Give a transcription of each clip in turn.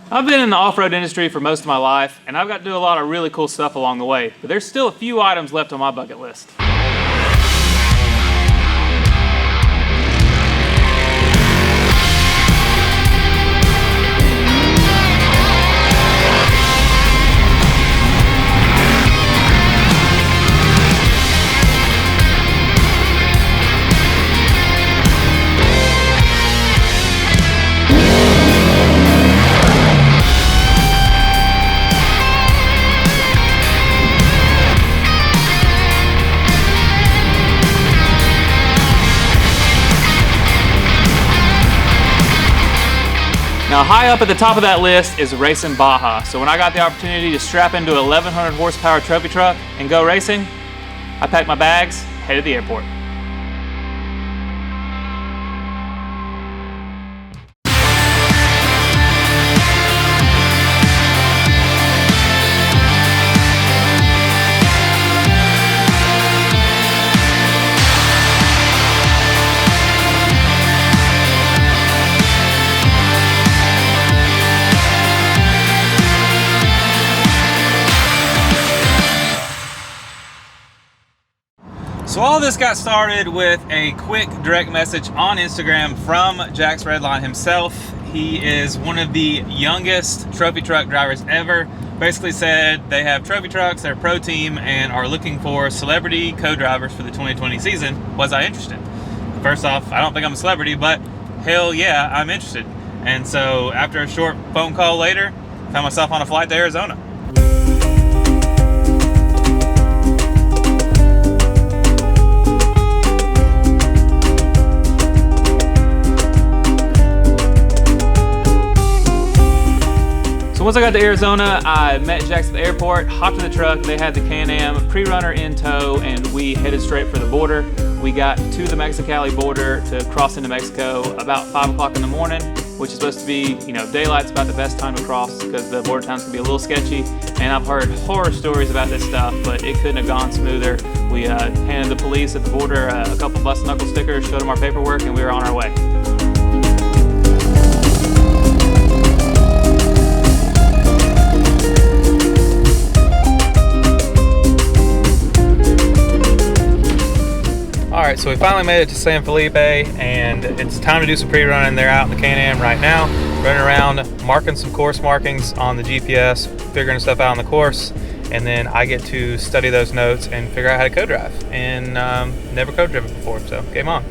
I've been in the off-road industry for most of my life, and I've got to do a lot of really cool stuff along the way, but there's still a few items left on my bucket list. Now, high up at the top of that list is racing Baja. So when I got the opportunity to strap into a 1100 horsepower trophy truck and go racing, I packed my bags, headed to the airport. So all this got started with a quick direct message on Instagram from Jack's Redline himself. He is one of the youngest trophy truck drivers ever. Basically said they have trophy trucks, they're a pro team, and are looking for celebrity co-drivers for the 2020 season. Was I interested? First off, I don't think I'm a celebrity, but hell yeah, I'm interested. And so after a short phone call later, found myself on a flight to Arizona. Once I got to Arizona, I met Jax at the airport, hopped in the truck, they had the Can-Am pre-runner in tow, and we headed straight for the border. We got to the Mexicali border to cross into Mexico about 5 o'clock in the morning, which is supposed to be, daylight's about the best time to cross because the border towns can be a little sketchy. And I've heard horror stories about this stuff, but it couldn't have gone smoother. We handed the police at the border a couple Busted Knuckle stickers, showed them our paperwork, and we were on our way. Alright, so we finally made it to San Felipe, and it's time to do some pre-running. They're out in the Can-Am right now, running around, marking some course markings on the GPS, figuring stuff out on the course, and then I get to study those notes and figure out how to co-drive. And never co-driven before, so game on.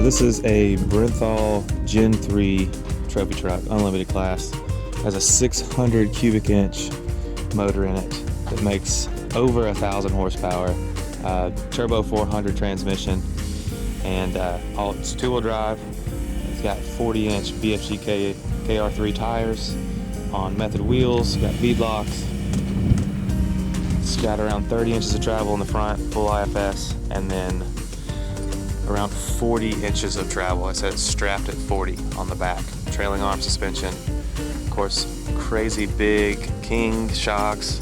This is a Brenthel Gen 3 trophy truck, unlimited class. Has a 600 cubic inch motor in it that makes over 1,000 horsepower. Turbo 400 transmission, and it's two-wheel drive. It's got 40-inch BFG KR3 tires on method wheels. Got bead locks. It's got around 30 inches of travel in the front, full IFS, and then around 40 inches of travel. I said it's strapped at 40 on the back. Trailing arm suspension. Of course, crazy big King shocks.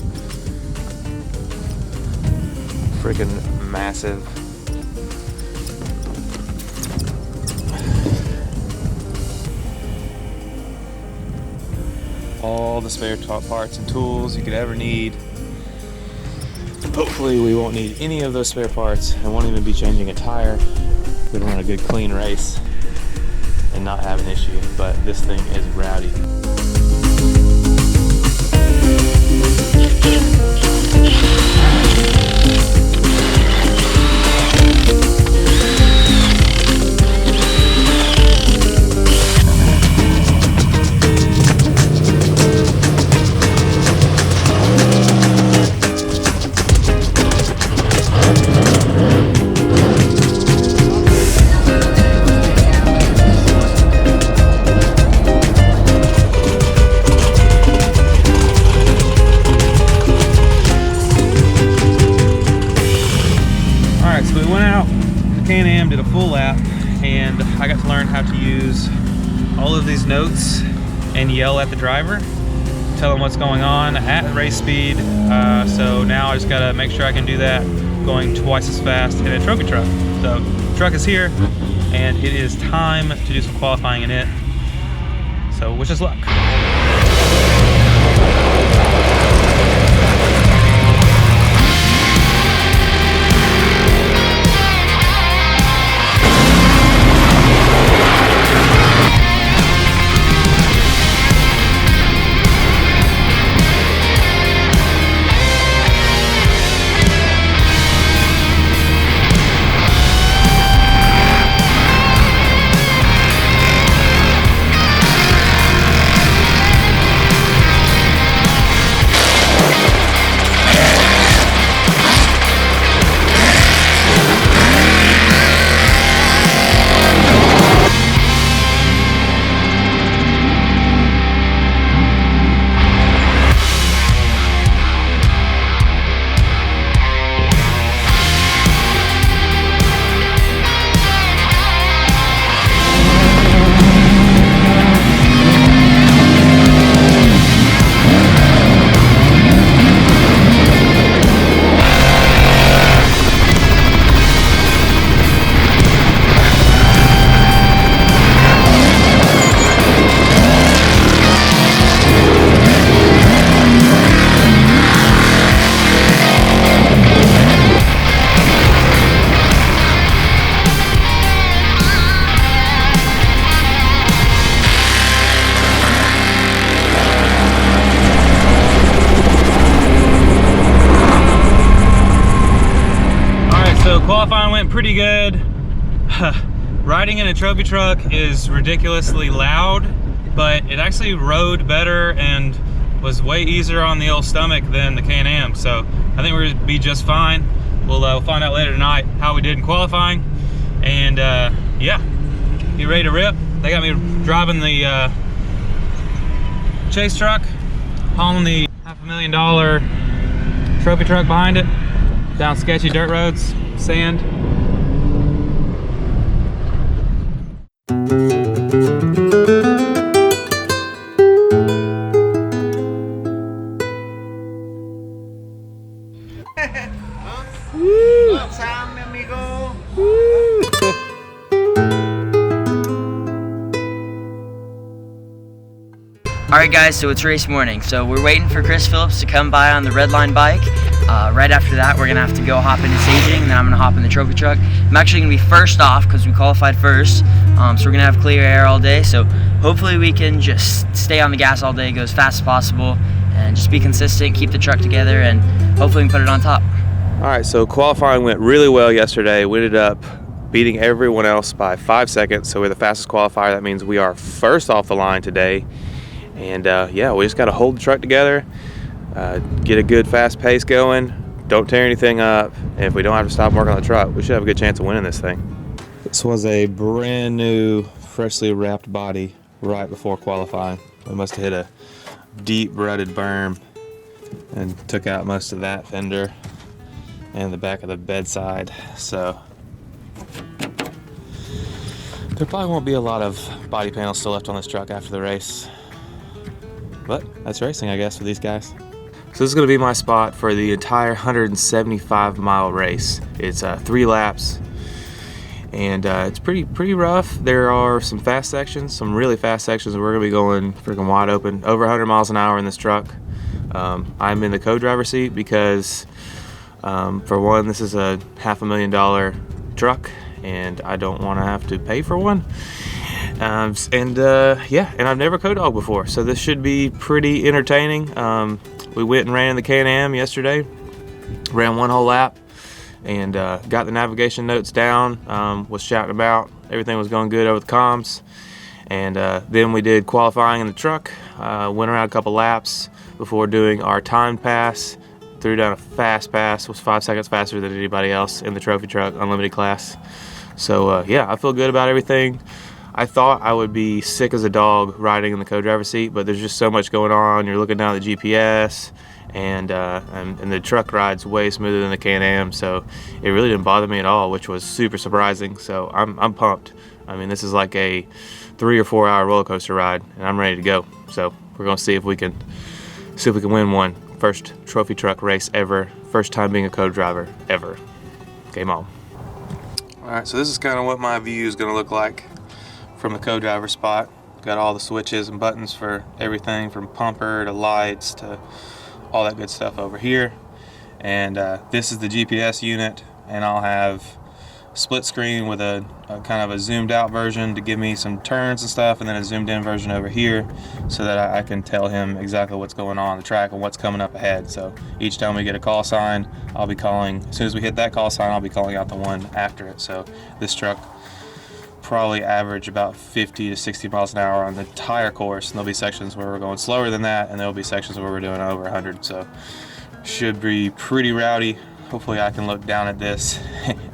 Freaking massive. all the spare parts and tools you could ever need. Hopefully we won't need any of those spare parts and won't even be changing a tire. We can run a good clean race and not have an issue, but this thing is rowdy. Can-Am, did a full lap, and I got to learn how to use all of these notes and yell at the driver, tell them what's going on at race speed. So now I just gotta make sure I can do that going twice as fast in a trophy truck. So the truck is here, and it is time to do some qualifying in it. So wish us luck. Qualifying went pretty good. Riding in a trophy truck is ridiculously loud, but it actually rode better and was way easier on the old stomach than the Can-Am. So I think we're gonna be just fine. We'll find out later tonight how we did in qualifying. And yeah, get ready to rip. They got me driving the chase truck, hauling the $500,000 trophy truck behind it, down sketchy dirt roads, sand. Alright guys, so it's race morning. So we're waiting for Chris Phillips to come by on the Redline bike. Right after that, we're going to have to go hop into staging, and then I'm going to hop in the trophy truck. I'm actually going to be first off because we qualified first. So we're going to have clear air all day. So hopefully we can just stay on the gas all day, go as fast as possible, and just be consistent, keep the truck together, and hopefully we can put it on top. Alright, so qualifying went really well yesterday. We ended up beating everyone else by 5 seconds, so we're the fastest qualifier. That means we are first off the line today. And yeah, we just got to hold the truck together, get a good fast pace going, don't tear anything up, and if we don't have to stop working on the truck, we should have a good chance of winning this thing. This was a brand new, freshly wrapped body right before qualifying. We must have hit a deep rutted berm and took out most of that fender and the back of the bedside. So there probably won't be a lot of body panels still left on this truck after the race. But that's racing, I guess, for these guys. So this is going to be my spot for the entire 175-mile race. It's 3 laps. and it's pretty rough. There are some fast sections, some really fast sections. We're gonna be going freaking wide open, over 100 miles an hour in this truck. I'm in the co-driver seat because for one, this is a $500,000 truck and I don't want to have to pay for one. And I've never co-dogged before, so this should be pretty entertaining. We went and ran in the Can-Am yesterday, ran one whole lap, and got the navigation notes down, was shouting about, everything was going good over the comms, and then we did qualifying in the truck, went around a couple laps before doing our timed pass, threw down a fast pass, was 5 seconds faster than anybody else in the trophy truck unlimited class. So I feel good about everything. I thought I would be sick as a dog riding in the co-driver seat, but there's just so much going on. You're looking down at the GPS, and the truck ride's way smoother than the Can-Am, so it really didn't bother me at all, which was super surprising. So I'm pumped. I mean, this is like a 3 or 4 hour roller coaster ride, and I'm ready to go. So we're gonna see if we can win one. First trophy truck race ever. First time being a co-driver ever. Game on. All right, so this is kind of what my view is gonna look like from the co-driver spot. Got all the switches and buttons for everything from pumper to lights to all that good stuff over here. And this is the GPS unit, and I'll have split screen with a kind of a zoomed out version to give me some turns and stuff, and then a zoomed in version over here so that I can tell him exactly what's going on the track and what's coming up ahead. So each time we get a call sign, I'll be calling, as soon as we hit that call sign, I'll be calling out the one after it. So this truck probably average about 50 to 60 miles an hour on the entire course, and there'll be sections where we're going slower than that, and there'll be sections where we're doing over 100. So should be pretty rowdy. Hopefully I can look down at this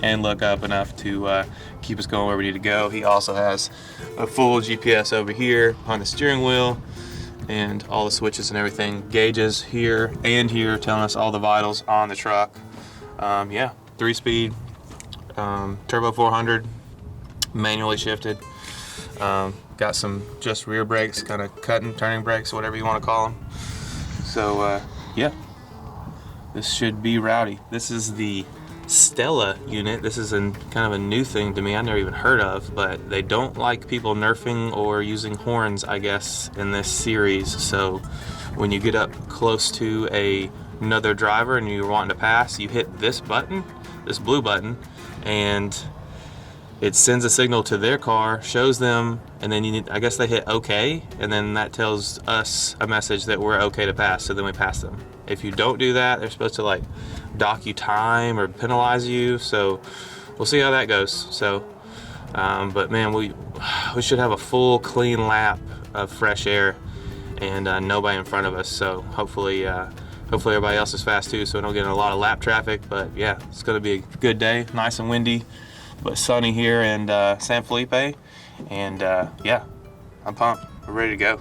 and look up enough to keep us going where we need to go. He also has a full GPS over here on the steering wheel, and all the switches and everything, gauges here and here telling us all the vitals on the truck. 3-speed turbo 400, manually shifted. Got some just rear brakes, kind of cutting, turning brakes, whatever you want to call them. So this should be rowdy. This is the Stella unit. This is kind of a new thing to me, I never even heard of, but they don't like people nerfing or using horns, I guess, in this series. So when you get up close to another driver and you're wanting to pass, you hit this button, this blue button, and it sends a signal to their car, shows them, and then I guess they hit OK, and then that tells us a message that we're OK to pass, so then we pass them. If you don't do that, they're supposed to like dock you time or penalize you, so we'll see how that goes. So, but man, we should have a full clean lap of fresh air and nobody in front of us, so hopefully everybody else is fast too, so we don't get in a lot of lap traffic. But yeah, it's gonna be a good day, nice and windy, but sunny here in San Felipe, and I'm pumped. We're ready to go.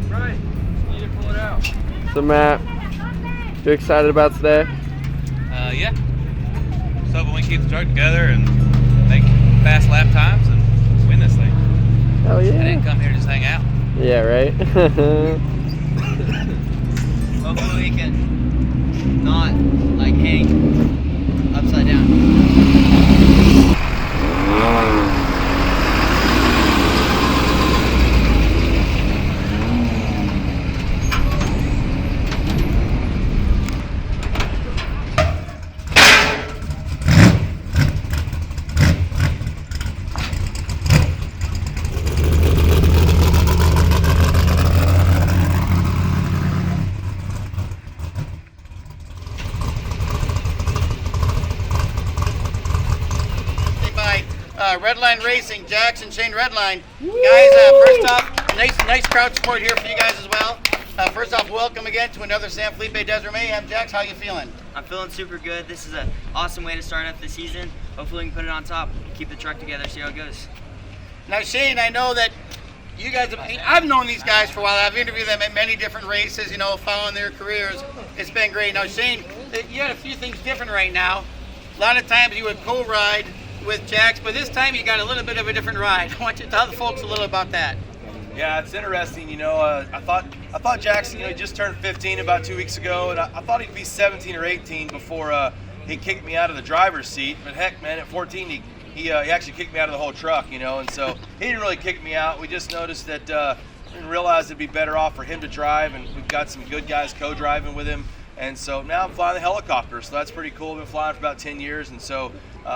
Right, you need to pull it out. So Matt, you excited about today? Yeah. So hoping we keep the truck together and make fast lap times and win this thing. Hell yeah. I didn't come here to just hang out. Yeah, right? Hopefully we can not like hang upside down. Redline Racing, Jackson, Shane Redline. Guys, first off, nice crowd support here for you guys as well. First off, welcome again to another San Felipe Desert Mayhem. Jax, how you feeling? I'm feeling super good. This is an awesome way to start up the season. Hopefully we can put it on top, keep the truck together, see how it goes. Now, Shane, I know that you guys I've known these guys for a while. I've interviewed them at many different races, following their careers. It's been great. Now, Shane, you got a few things different right now. A lot of times you would co-ride with Jax, but this time you got a little bit of a different ride. I want you to tell the folks a little about that. Yeah, it's interesting. I thought Jackson, he just turned 15 about 2 weeks ago, and I thought he'd be 17 or 18 before he kicked me out of the driver's seat. But heck, man, at 14, he actually kicked me out of the whole truck, you know. And so he didn't really kick me out. We just noticed that we didn't realize it'd be better off for him to drive, and we've got some good guys co-driving with him. And so now I'm flying the helicopter, so that's pretty cool. I've been flying for about 10 years, and so,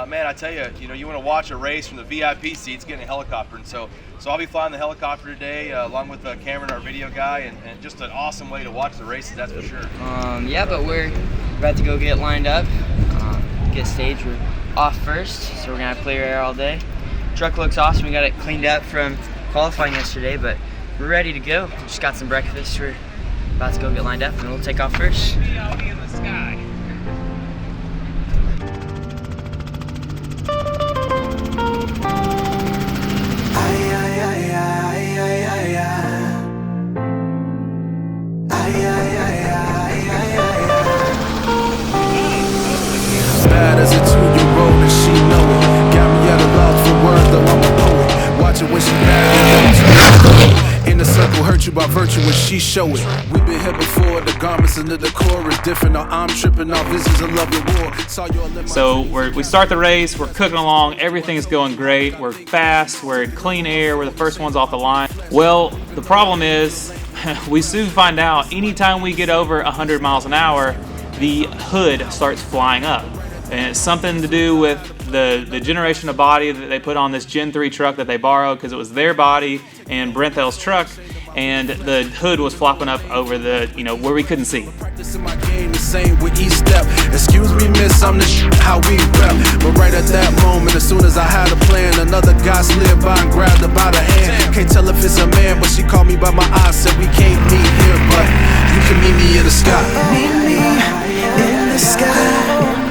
man, I tell you, you want to watch a race from the VIP seats, getting a helicopter. And so I'll be flying the helicopter today, along with Cameron, our video guy, and just an awesome way to watch the races, that's for sure. Yeah, but we're about to go get lined up, get staged. We're off first, so we're gonna clear air all day. Truck looks awesome. We got it cleaned up from qualifying yesterday, but we're ready to go. Just got some breakfast. We're about to go get lined up, and we'll take off first. I'll be in the sky. Bad as a 2-year-old and she know it. Got me at a loss for words, though I'm a poet. Watch it when she bad. In the circle, hurt you by virtue when she show it. We've been here before, the garments and the decor is different. Now I'm tripping off, this is a lovely war. So we start the race, we're cooking along, everything's going great, we're fast, we're in clean air, we're the first ones off the line. Well, the problem is, we soon find out anytime we get over 100 miles an hour, the hood starts flying up. And it's something to do with the generation of body that they put on this Gen 3 truck that they borrowed, because it was their body and Brenthel's truck, and the hood was flopping up over the, where we couldn't see. Practicing my game the same with each step. Excuse me, miss, I'm the how we rep. But right at that moment, as soon as I had a plan, another guy slid by and grabbed her by the hand. Can't tell if it's a man, but she called me by my eyes, said we can't meet here, but you can meet me in the sky. Meet me in the sky.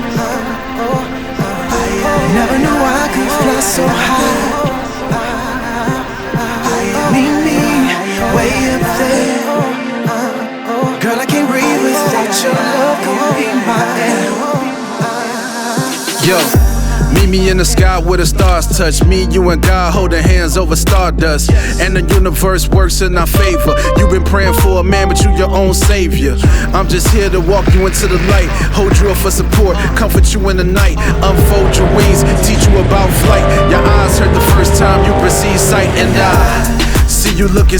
Never knew I could fly so high. Meet me way up there. Girl, I can't breathe without your love. Come be my air. Yo, meet me in the sky where the stars touch. Me, you, and God holding hands over stardust. And the universe works in our favor. You've been praying for a man, but you your own savior. I'm just here to walk you into the light, hold you up for support, comfort you in the night, unfold your wings, teach you about flight. Your eyes hurt the first time you perceive sight, and I see you looking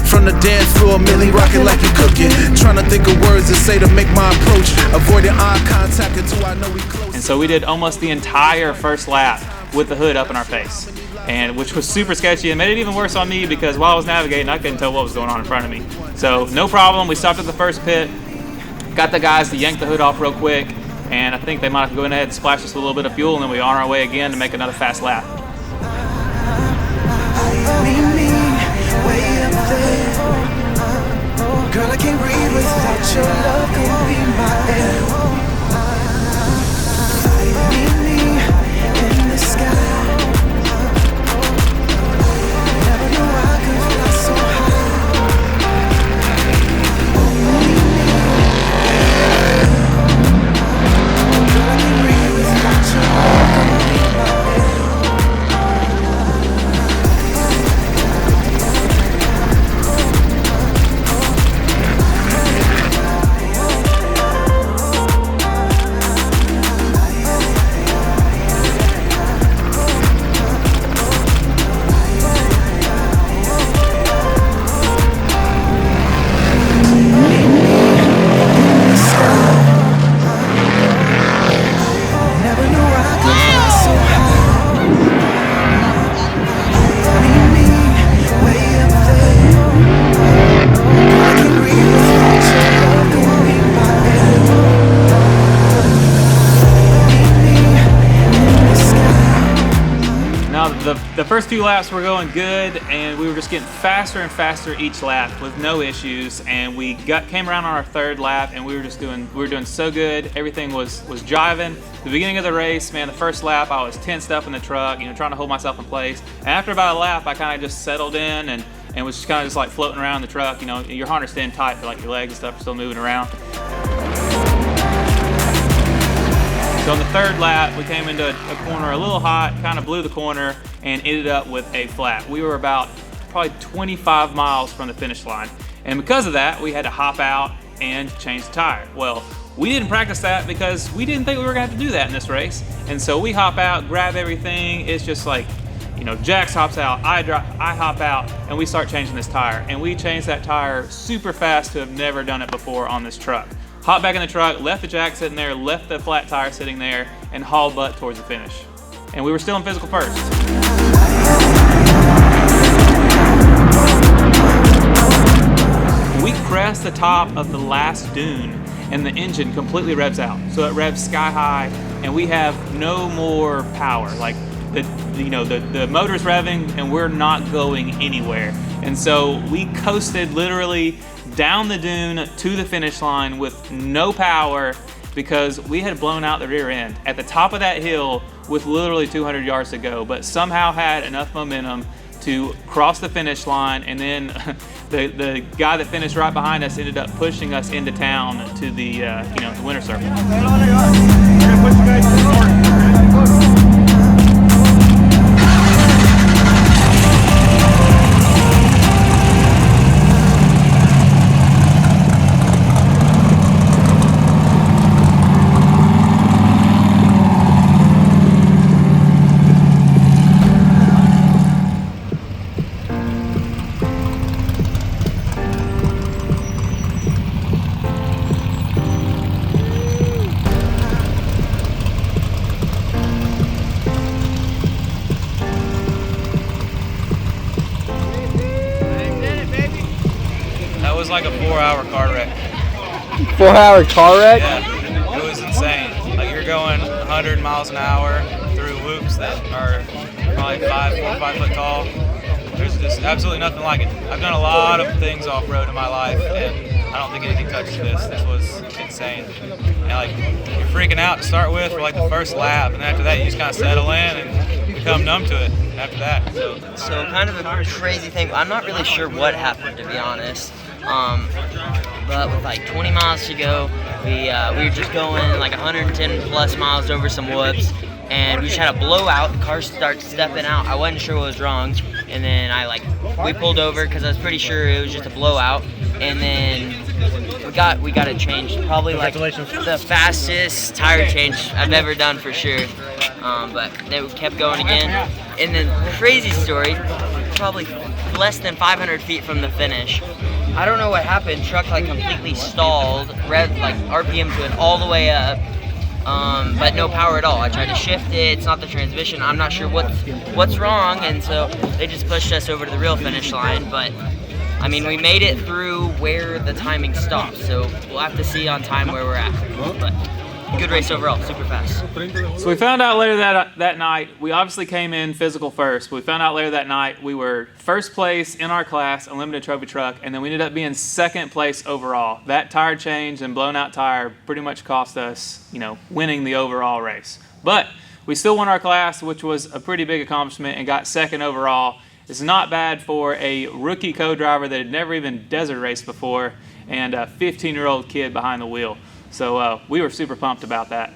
from the dance floor, merely rocking like you're cooking. Trying to think of words to say to make my approach, avoiding eye contact until I know we close. And so we did almost the entire first lap with the hood up in our face, and which was super sketchy and made it even worse on me, because while I was navigating, I couldn't tell what was going on in front of me. So no problem, we stopped at the first pit, got the guys to yank the hood off real quick, and I think they might have to go ahead and splash us with a little bit of fuel, and then we on our way again to make another fast lap. Girl, I can't breathe without your love. Come be my air. Meet me in the sky. Never knew I could fly so high. Girl, I can't breathe without your love. Come be my air. The first few laps were going good, and we were just getting faster and faster each lap with no issues. And we came around on our third lap, and we were doing so good. Everything was jiving. The beginning of the race, man, the first lap I was tensed up in the truck, trying to hold myself in place. And after about a lap, I kind of just settled in and was just kind of just like floating around the truck. Your harness staying tight, but like your legs and stuff are still moving around. So on the third lap, we came into a corner a little hot, kind of blew the corner, and ended up with a flat. We were about probably 25 miles from the finish line. And because of that, we had to hop out and change the tire. Well, we didn't practice that because we didn't think we were gonna have to do that in this race. And so we hop out, grab everything. It's just like, you know, Jax hops out, I hop out, and we start changing this tire. And we changed that tire super fast to have never done it before on this truck. Hopped back in the truck, left the jack sitting there, left the flat tire sitting there, and hauled butt towards the finish. And we were still in physical first. We crest the top of the last dune, and the engine completely revs out. So it revs sky high, and we have no more power. Like the motor's revving, and we're not going anywhere. And so we coasted literally down the dune to the finish line with no power because we had blown out the rear end at the top of that hill with literally 200 yards to go, but somehow had enough momentum to cross the finish line, and then the guy that finished right behind us ended up pushing us into town to the the winter circle. Like a 4-hour car wreck. 4-hour car wreck? Yeah, it was insane. Like you're going 100 miles an hour through whoops that are probably 4 or 5 foot tall. There's just absolutely nothing like it. I've done a lot of things off-road in my life, and I don't think anything touches this. This was insane. And like you're freaking out to start with for like the first lap, and after that you just kind of settle in and become numb to it after that. So kind of a crazy thing. I'm not really sure what happened, to be honest. But with like 20 miles to go, we were just going like 110 plus miles over some whoops, and we just had a blowout. The car starts stepping out. I wasn't sure what was wrong, and then we pulled over because I was pretty sure it was just a blowout, and then we got it changed. Probably like the fastest tire change I've ever done for sure. But then we kept going again, and then crazy story, probably less than 500 feet from the finish. I don't know what happened. Truck like completely stalled. RPMs went all the way up, but no power at all. I tried to shift it. It's not the transmission. I'm not sure what's wrong, and so they just pushed us over to the real finish line. But I mean, we made it through where the timing stopped, so we'll have to see on time where we're at. But good race overall, super fast. So we found out later that night, we obviously came in physical first, but we found out later that night we were first place in our class, Unlimited Trophy Truck, and then we ended up being second place overall. That tire change and blown out tire pretty much cost us, winning the overall race. But we still won our class, which was a pretty big accomplishment, and got second overall. It's not bad for a rookie co-driver that had never even desert raced before, and a 15-year-old kid behind the wheel. So we were super pumped about that.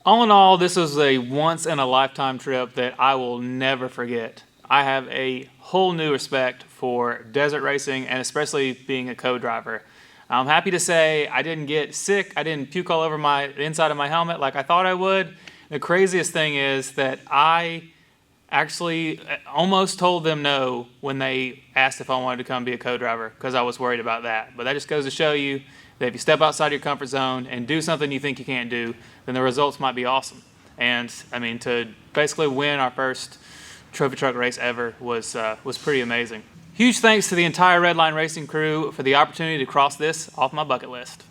All in all, this was a once-in-a-lifetime trip that I will never forget. I have a whole new respect for desert racing, and especially being a co-driver. I'm happy to say I didn't get sick. I didn't puke all over the inside of my helmet like I thought I would. The craziest thing is that I actually almost told them no when they asked if I wanted to come be a co-driver because I was worried about that. But that just goes to show you that if you step outside your comfort zone and do something you think you can't do, then the results might be awesome. And I mean, to basically win our first trophy truck race ever was pretty amazing. Huge thanks to the entire Redline Racing crew for the opportunity to cross this off my bucket list.